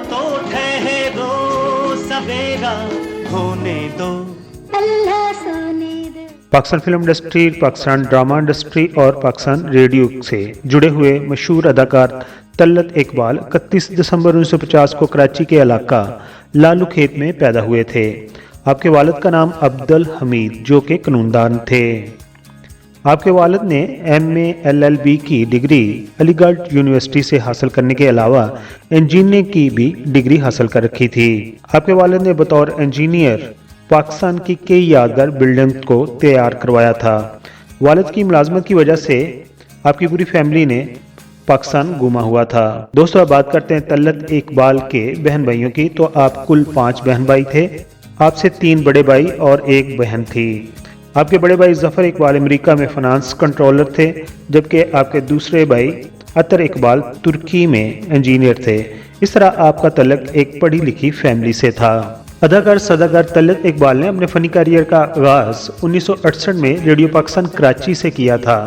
तो ठहरो सवेरा होने दो। Pakistan film industry, Pakistan drama industry और पाकिस्तान रेडियो से जुड़े हुए मशहूर अदाकार तलत इकबाल 31 दिसंबर 1950 को कराची के इलाका लालू खेत में पैदा हुए थे। आपके वालिद का नाम अब्दुल हमीद जो कि कानूनदान थे। आपके वालिद ने MA LLB की डिग्री अलीगढ़ यूनिवर्सिटी से हासिल करने के अलावा इंजीनियरिंग की भी डिग्री हासिल कर रखी थी। आपके वालिद ने बतौर इंजीनियर पाकिस्तान की कई यादगार बिल्डिंग को तैयार करवाया था। वालिद की मुलाजमत की वजह से आपकी पूरी फैमिली ने पाकिस्तान घूमा हुआ था। दोस्तों, अब बात करते हैं तलत इकबाल के बहन भाइयों की। तो आप कुल 5 बहन भाई थे। आपसे 3 बड़े भाई और 1 बहन थी। आपके बड़े भाई जफर इकबाल अमेरिका में फाइनेंस कंट्रोलर थे, जबकि आपके दूसरे भाई अतर इकबाल तुर्की में इंजीनियर थे। इस तरह आपका तल्लक एक पढ़ी लिखी फैमिली से था। अदाकार सदाकार तलत इकबाल ने अपने फनी करियर का आगाज 1968 में रेडियो पाकिस्तान कराची से किया था।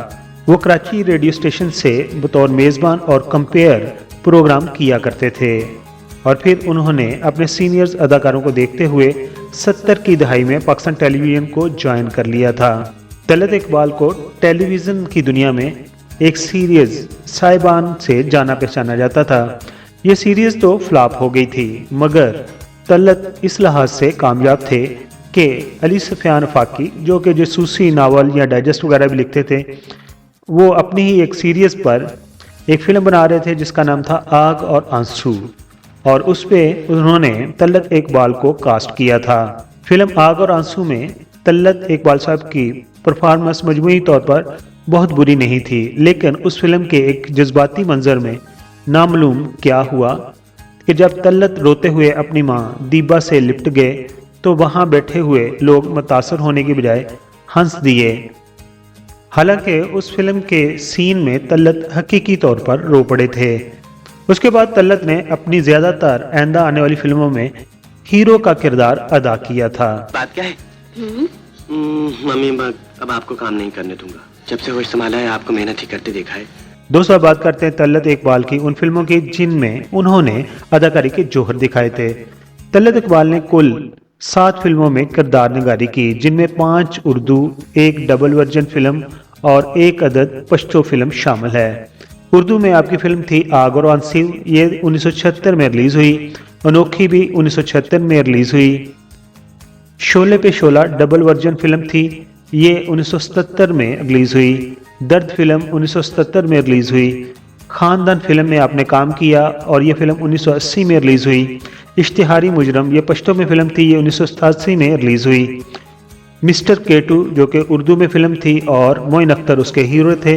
वो कराची रेडियो स्टेशन से बतौर मेज़बान और कंपेयर प्रोग्राम किया करते थे और फिर उन्होंने अपने सीनियर्स अदाकारों को देखते हुए 70 की दहाई में पाकिस्तान टेलीविजन को ज्वाइन कर लिया था। तलत इकबाल को टेलीविज़न की दुनिया में एक सीरीज साहिबान से जाना पहचाना जाता था। ये सीरीज तो फ्लॉप हो गई थी, मगर तलत इस लिहाज से कामयाब थे कि अली सफियान फाकी जो कि जासूसी नावल या डाइजेस्ट वगैरह भी लिखते थे, वो अपनी ही एक सीरीज पर एक फिल्म बना रहे थे जिसका नाम था आग और आंसू, और उस पे उन्होंने तलत इकबाल को कास्ट किया था। फिल्म आग और आंसू में तलत इकबाल साहब की परफॉर्मेंस मजमूई तौर पर बहुत बुरी नहीं थी, लेकिन उस फिल्म के एक जज्बाती मंजर में नामालूम क्या हुआ कि जब तलत रोते हुए अपनी मां दीबा से लिपट गए तो वहां बैठे हुए लोग मुतासर होने की बजाय हंस दिए। हालांकि उस फिल्म के सीन में तलत हकीकी तौर पर रो पड़े थे। उसके बाद तलत ने अपनी ज्यादातर आइंदा आने वाली फिल्मों में हीरो का किरदार अदा किया था। बात क्या है? मम्मी अब आपको काम नहीं करने दूंगा। जब से होश संभाला है आपको मेहनत ही करते देखा है। दोस्तों, बात करते हैं तलत इकबाल की उन फिल्मों की जिनमें उन्होंने अदाकारी के जौहर दिखाए थे। तलत इकबाल ने कुल 7 फिल्मों में किरदार निगारी की, जिनमें 5 उर्दू, 1 डबल वर्जन फिल्म और 1 अदद पश्तो फिल्म शामिल है। उर्दू में आपकी फिल्म थी आग और आंसू, ये 1976 में रिलीज हुई। अनोखी भी 1976 में रिलीज हुई। शोले पे शोला डबल वर्जन फिल्म थी, ये 1977 में रिलीज हुई। दर्द फिल्म 1977 में रिलीज हुई। खानदान फिल्म में आपने काम किया और ये फिल्म 1980 में रिलीज हुई। इश्तिहारी मुजरम ये पश्तो में फिल्म थी, ये 1987 में रिलीज हुई। मिस्टर केटू जो कि उर्दू में फिल्म थी और मोइन अख्तर उसके हीरो थे,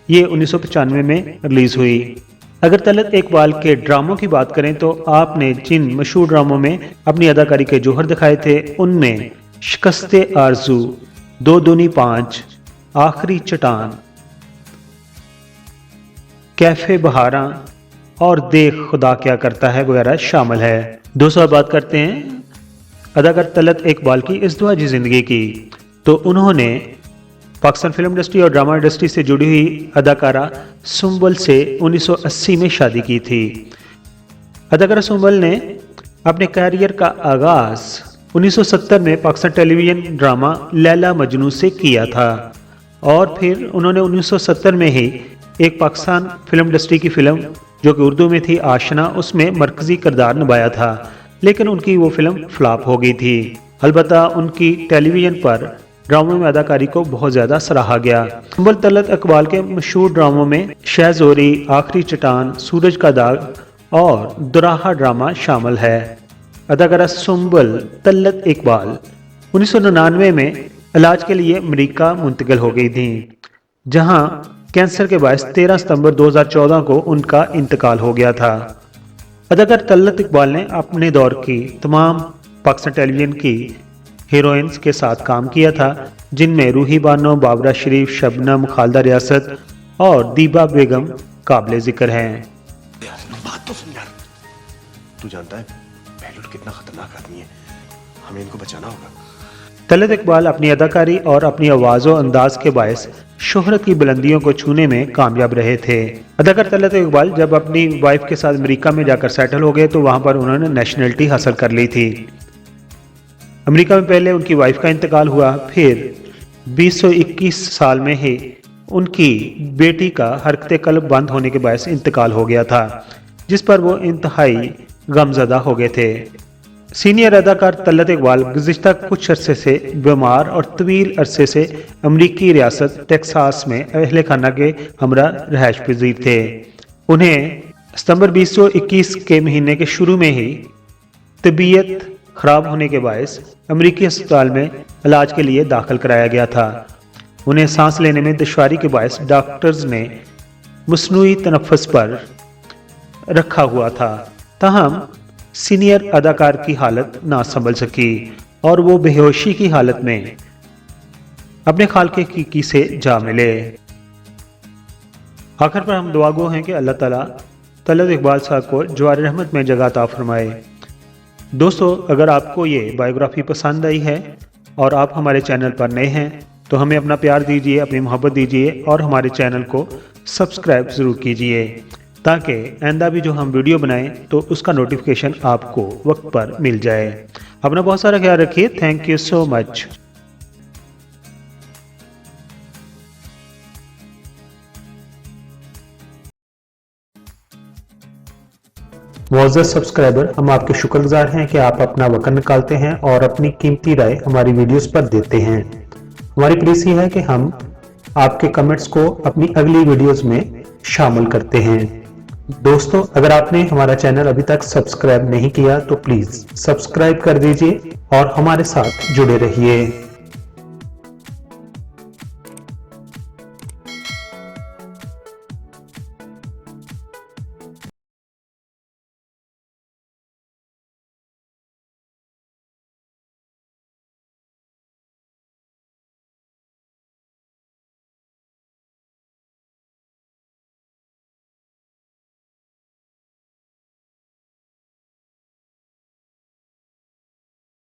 ये 1995 में रिलीज हुई। अगर तलत इकबाल के ड्रामों की बात करें तो आपने जिन मशहूर ड्रामों में अपनी अदाकारी के जौहर दिखाए थे उनमें शिकस्ते आरजू, 2 दूनी 5, आखिरी चट्टान, कैफे बहारा और देख खुदा क्या करता है वगैरह शामिल है। दोस्तों, बात करते हैं अदाकार तलत इकबाल की इस दुआजी जिंदगी की। तो उन्होंने पाकिस्तान फिल्म इंडस्ट्री और ड्रामा इंडस्ट्री से जुड़ी हुई अदाकारा सुंबल से 1980 में शादी की थी। अदाकारा सुंबल ने अपने कैरियर का आगाज 1970 में पाकिस्तान टेलीविजन ड्रामा लैला मजनू से किया था और फिर उन्होंने 1970 में ही एक पाकिस्तान फिल्म इंडस्ट्री की फिल्म जो कि उर्दू में थी आशना, उसमें मरकजी किरदार निभाया था, लेकिन उनकी वो फिल्म फ्लॉप हो गई थी। अलबत्ता उनकी टेलीविजन पर ड्रामों में अदाकारी को बहुत ज्यादा सराहा गया। सुंबल तलत इकबाल के मशहूर ड्रामों में शहजोरी, आखिरी चट्टान, सूरज का दाग और दुराहा ड्रामा शामिल है। अदाकारा सुंबल तलत इकबाल 1999 में इलाज के लिए अमेरिका मुंतकिल हो गई थी, जहां कैंसर के बायस 13 सितंबर 2014 को उनका इंतकाल हो गया था। अदाकार तलत इकबाल ने अपने दौर की तमाम पाकिस्तान टेलीविजन की हीरोइंस के साथ काम किया था, जिनमें रूही बानो, बाबरा शरीफ, शबनम, खालदा रियासत और दीबा बेगम काबिल जिक्र हैं। बात तो सुन यार, तू जानता है बहलूल कितना खतरनाक आदमी है, हमें इनको बचाना होगा। तलत इकबाल अपनी अदाकारी और अपनी आवाज़ और अंदाज के बायस शोहरत की बुलंदियों को छूने में कामयाब रहे थे। अदाकार तलत इकबाल जब अपनी वाइफ के साथ अमेरिका में जाकर सेटल हो गए तो वहां पर उन्होंने नेशनलिटी हासिल कर ली थी। अमेरिका में पहले उनकी वाइफ का इंतकाल हुआ, फिर 2021 साल में ही उनकी बेटी का हरकत कल्ब बंद होने के बायस इंतकाल हो गया था, जिस पर वो इंतहाई गमज़दा हो गए थे। सीनियर अदाकार तलत इकबाल गुज़िश्ता कुछ अरसे से बीमार और तवील अरसे से अमरीकी रियासत टेक्सास में अहले खाना के हमरा रहायश पजीर थे। उन्हें सितंबर 2021 के महीने के शुरू में ही तबीयत खराब होने के बायस अमरीकी अस्पताल में इलाज के लिए दाखिल कराया गया था। उन्हें सांस लेने में दुश्वारी के बायस डॉक्टर्स ने मसनूई तनफ़्फ़ुस पर रखा हुआ था। ताहम सीनियर अदाकार की हालत ना संभल सकी और वो बेहोशी की हालत में अपने खालके की से जा मिले। आखिर पर हम दुआ गो हैं कि अल्लाह ताला तलत इकबाल साहब को जवार रहमत में जगह अता फरमाए। दोस्तों, अगर आपको ये बायोग्राफी पसंद आई है और आप हमारे चैनल पर नए हैं तो हमें अपना प्यार दीजिए, अपनी मोहब्बत दीजिए और हमारे चैनल को सब्सक्राइब ज़रूर कीजिए ताकि आइंदा भी जो हम वीडियो बनाएं तो उसका नोटिफिकेशन आपको वक्त पर मिल जाए। अपना बहुत सारा ख्याल रखिए। Thank you so much. मुअज़्ज़ज़ सब्सक्राइबर, हम आपके शुक्रगुजार हैं कि आप अपना वक्त निकालते हैं और अपनी कीमती राय हमारी वीडियोस पर देते हैं। हमारी प्लीज ये है कि हम आपके कमेंट्स को अपनी अगली वीडियोस में शामिल करते हैं। दोस्तों, अगर आपने हमारा चैनल अभी तक सब्सक्राइब नहीं किया तो प्लीज सब्सक्राइब कर दीजिए और हमारे साथ जुड़े रहिए।